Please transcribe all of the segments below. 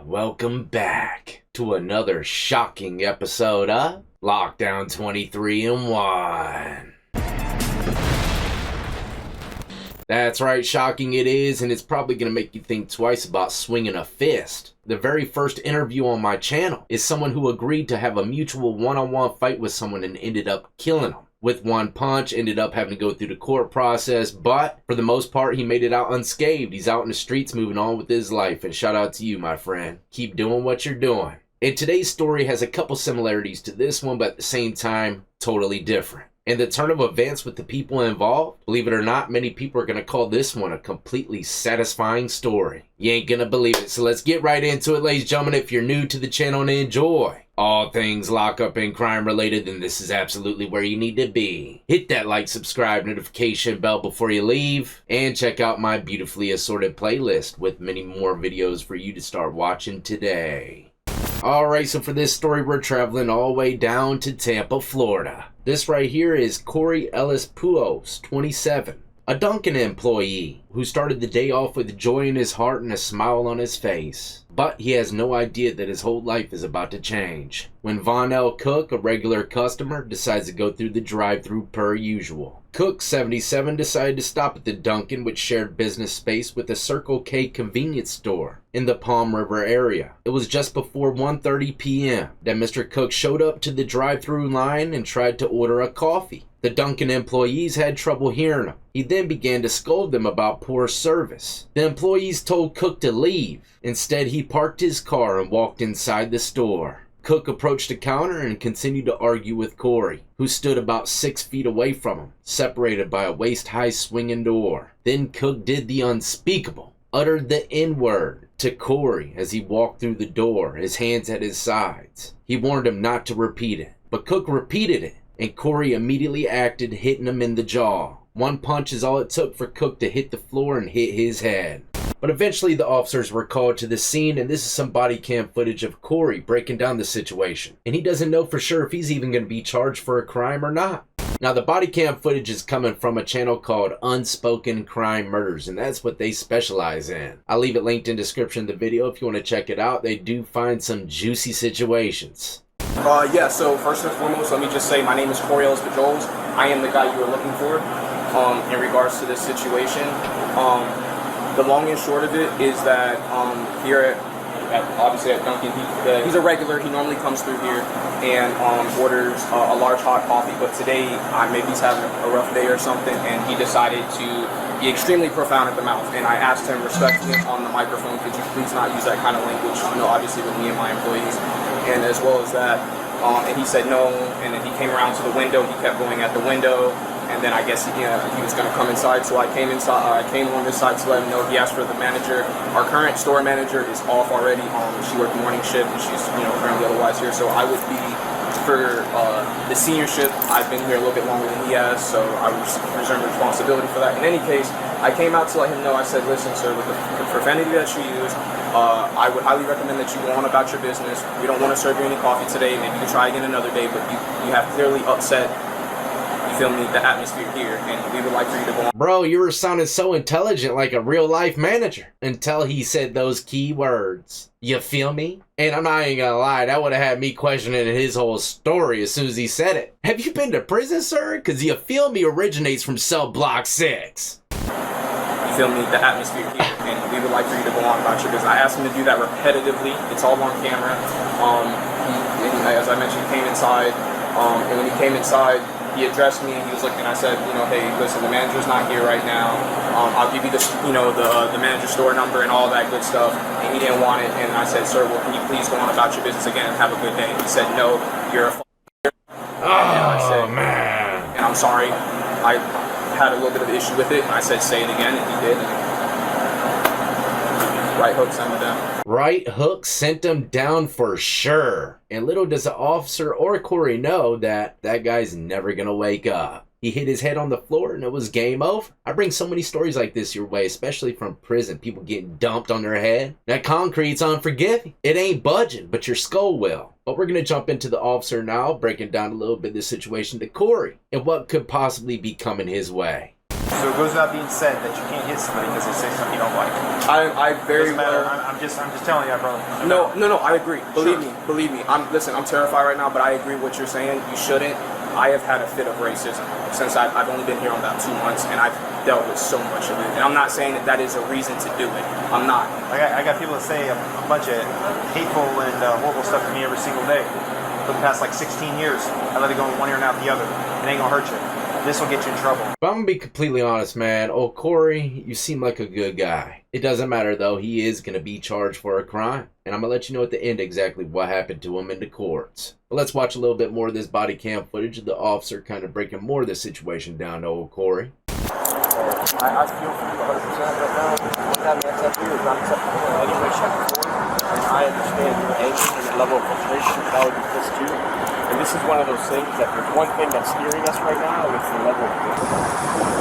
Welcome back to another shocking episode of Lockdown 23 and 1. That's right, shocking it is, and it's probably going to make you think twice about swinging a fist. The very first interview on my channel is someone who agreed to have a mutual one-on-one fight with someone and ended up killing him. With one punch, ended up having to go through the court process, but for the most part, he made it out unscathed. He's out in the streets moving on with his life, and shout out to you, my friend. Keep doing what you're doing. And today's story has a couple similarities to this one, but at the same time, totally different. And the turn of events with the people involved, believe it or not, many people are going to call this one a completely satisfying story. You ain't going to believe it, so let's get right into it, ladies and gentlemen. If you're new to the channel and enjoy all things lockup and crime related, then this is absolutely where you need to be. Hit that like, subscribe, notification bell before you leave, and check out my beautifully assorted playlist with many more videos for you to start watching today. Alright, so for this story, we're traveling all the way down to Tampa, Florida. This right here is Corey Ellis Puos, 27, a Dunkin employee who started the day off with joy in his heart and a smile on his face. But he has no idea that his whole life is about to change when Von L. Cook, a regular customer, decides to go through the drive-thru per usual. Cook, 77, decided to stop at the Dunkin', which shared business space with a Circle K convenience store in the Palm River area. It was just before 1:30 p.m. that Mr. Cook showed up to the drive-thru line and tried to order a coffee. The Dunkin' employees had trouble hearing him. He then began to scold them about poor service. The employees told Cook to leave. Instead, he parked his car and walked inside the store. Cook approached the counter and continued to argue with Corey, who stood about 6 feet away from him, separated by a waist-high swinging door. Then Cook did the unspeakable, uttered the N-word to Corey as he walked through the door, his hands at his sides. He warned him not to repeat it, but Cook repeated it, and Corey immediately acted, hitting him in the jaw. One punch is all it took for Cook to hit the floor and hit his head. But eventually the officers were called to the scene, and this is some body cam footage of Corey breaking down the situation. And he doesn't know for sure if he's even going to be charged for a crime or not. Now the body cam footage is coming from a channel called Unspoken Crime Murders, and that's what they specialize in. I'll leave it linked in the description of the video if you want to check it out. They do find some juicy situations. So first and foremost, let me just say my name is Corey Ellis Puos. I am the guy you were looking for in regards to this situation. The long and short of it is that here obviously at Dunkin', he's a regular. He normally comes through here and orders a large hot coffee, but today maybe he's having a rough day or something, and he decided to be extremely profound at the mouth. And I asked him respectfully on the microphone, could you please not use that kind of language, obviously with me and my employees, and as well as that, and he said no, and then he came around to the window, he kept going at the window, and then I guess he was going to come inside, so I came inside. I came on this side to let him know. He asked for the manager. Our current store manager is off already. She worked morning shift, and she's currently otherwise here. So I would be for the senior shift. I've been here a little bit longer than he has, so I reserve responsibility for that. In any case, I came out to let him know. I said, listen, sir, with the profanity that you use, I would highly recommend that you go on about your business. We don't want to serve you any coffee today. Maybe you can try again another day, but you have clearly upset, you feel me, the atmosphere here, and we would like for you to go on. Bro, you were sounding so intelligent, like a real life manager, until he said those key words. You feel me? And I'm not even gonna lie, that would have had me questioning his whole story as soon as he said it. Have you been to prison, sir? Cause you feel me originates from cell block 6. You feel me, the atmosphere here, and we would like for you to go on about your business. I asked him to do that repetitively. It's all on camera. As I mentioned, he came inside, and when he came inside, he addressed me and he was looking. I said, hey, listen, the manager's not here right now. I'll give you the, the manager's store number and all that good stuff. And he didn't want it. And I said, sir, well, can you please go on about your business again and have a good day? And he said, no, you're a man. And I'm sorry. I had a little bit of an issue with it. And I said, say it again, and he did. Right hook sent him down. Right hook sent him down for sure. And little does the officer or Corey know that that guy's never gonna wake up. He hit his head on the floor and it was game over. I bring so many stories like this your way, especially from prison. People getting dumped on their head. That concrete's unforgiving. It ain't budging, but your skull will. But we're gonna jump into the officer now, breaking down a little bit of the situation to Corey and what could possibly be coming his way. So it goes without being said that you can't hit somebody because they say something you don't like. I very Doesn't matter. well. I'm just telling you, brother. No, I agree. Believe me. I'm terrified right now, but I agree with what you're saying. You shouldn't. I have had a fit of racism since I've only been here about 2 months, and I've dealt with so much of it. And I'm not saying that is a reason to do it. I'm not. I got people that say a bunch of hateful and horrible stuff to me every single day. For the past like 16 years, I let it go in one ear and out the other. It ain't gonna hurt you. This will get you in trouble. But I'm gonna be completely honest, man. Old Corey, you seem like a good guy. It doesn't matter though, he is gonna be charged for a crime. And I'm gonna let you know at the end exactly what happened to him in the courts. But let's watch a little bit more of this body cam footage of the officer kind of breaking more of the situation down to old Corey. I feel for you 100% right now. What that man's up here is not acceptable in any way, shape, or form. And I understand your anger and your level of frustration, but I would be pissed too. And this is one of those things that there's one thing that's steering us right now, and it's the level of risk.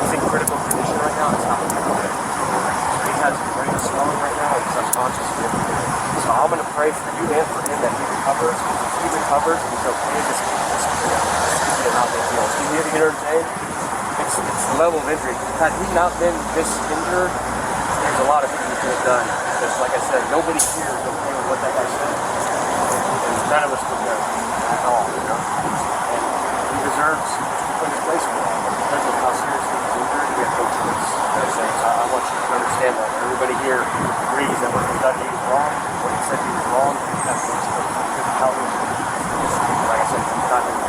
He's in critical condition right now. It's not looking good. He has his brain swelling right now. He's unconscious and everything. So I'm going to pray for you and for him that he recovers. If he recovers and he's okay, just keep it out there. You know what I'm saying? It's the level of injury. Had he not been this injured, there's a lot of things he could have done. Because like I said, nobody here is okay with what that guy said. And none of us would know at all, you know? And he deserves to put in his place for that. But because of how seriously he's injured, we have no choice. You know what I'm saying? So I want you to understand that. Everybody here agrees that what he done he was wrong. What he said he was wrong. That's what he's supposed to do. Because of how injured he is. Like I said, he's not injured.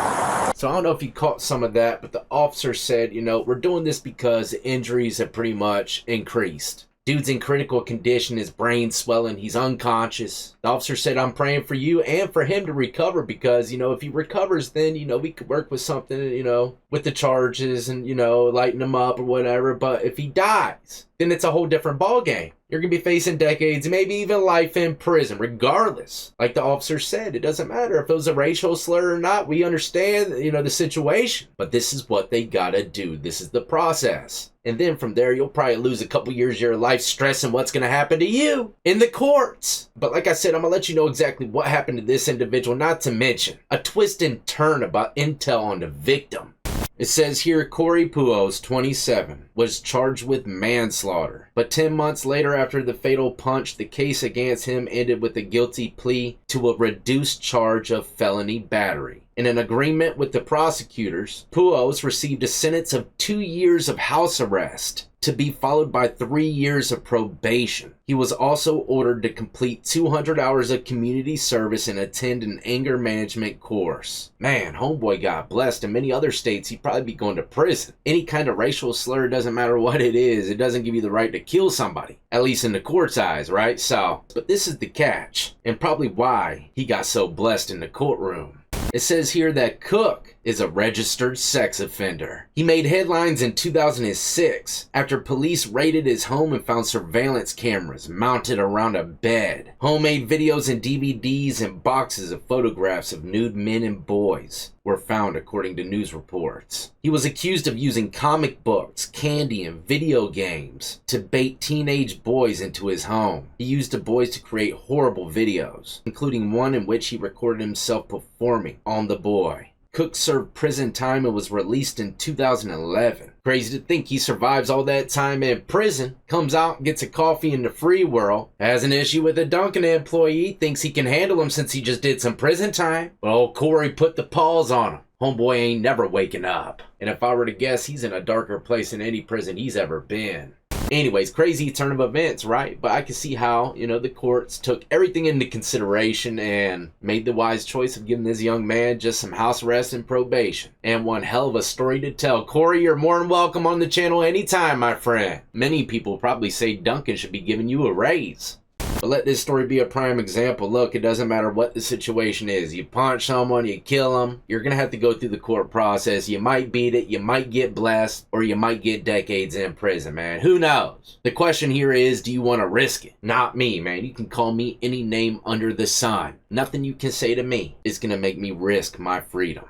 So I don't know if you caught some of that, but the officer said, you know, we're doing this because the injuries have pretty much increased. Dude's in critical condition, his brain's swelling, he's unconscious. The officer said, I'm praying for you and for him to recover because, you know, if he recovers, then, you know, we could work with something, you know, with the charges and, you know, lighten him up or whatever. But if he dies, then it's a whole different ballgame. You're going to be facing decades, maybe even life in prison, regardless. Like the officer said, it doesn't matter if it was a racial slur or not. We understand, you know, the situation. But this is what they got to do. This is the process. And then from there, you'll probably lose a couple years of your life stressing what's going to happen to you in the courts. But like I said, I'm going to let you know exactly what happened to this individual, not to mention a twist and turn about intel on the victim. It says here, Corey Puos, 27, was charged with manslaughter. But 10 months later after the fatal punch, the case against him ended with a guilty plea to a reduced charge of felony battery. In an agreement with the prosecutors, Puos received a sentence of 2 years of house arrest to be followed by 3 years of probation. He was also ordered to complete 200 hours of community service and attend an anger management course. Man, homeboy got blessed. In many other states, he'd probably be going to prison. Any kind of racial slur, doesn't matter what it is, it doesn't give you the right to kill somebody. At least in the court's eyes, right? So, but this is the catch, and probably why he got so blessed in the courtroom. It says here that Cook is a registered sex offender. He made headlines in 2006 after police raided his home and found surveillance cameras mounted around a bed, homemade videos and DVDs, and boxes of photographs of nude men and boys were found according to news reports. He was accused of using comic books, candy, and video games to bait teenage boys into his home. He used the boys to create horrible videos, including one in which he recorded himself performing on the boy. Cook served prison time and was released in 2011. Crazy to think he survives all that time in prison, comes out, gets a coffee in the free world, has an issue with a Dunkin employee, thinks he can handle him since he just did some prison time. But old Corey put the paws on him. Homeboy ain't never waking up. And if I were to guess, he's in a darker place than any prison he's ever been. Anyways, crazy turn of events, right? But I can see how, you know, the courts took everything into consideration and made the wise choice of giving this young man just some house arrest and probation. And one hell of a story to tell. Corey, you're more than welcome on the channel anytime, my friend. Many people probably say Dunkin should be giving you a raise. But let this story be a prime example. Look, it doesn't matter what the situation is. You punch someone, you kill them, you're going to have to go through the court process. You might beat it, you might get blessed, or you might get decades in prison, man. Who knows? The question here is, do you want to risk it? Not me, man. You can call me any name under the sun. Nothing you can say to me is going to make me risk my freedom.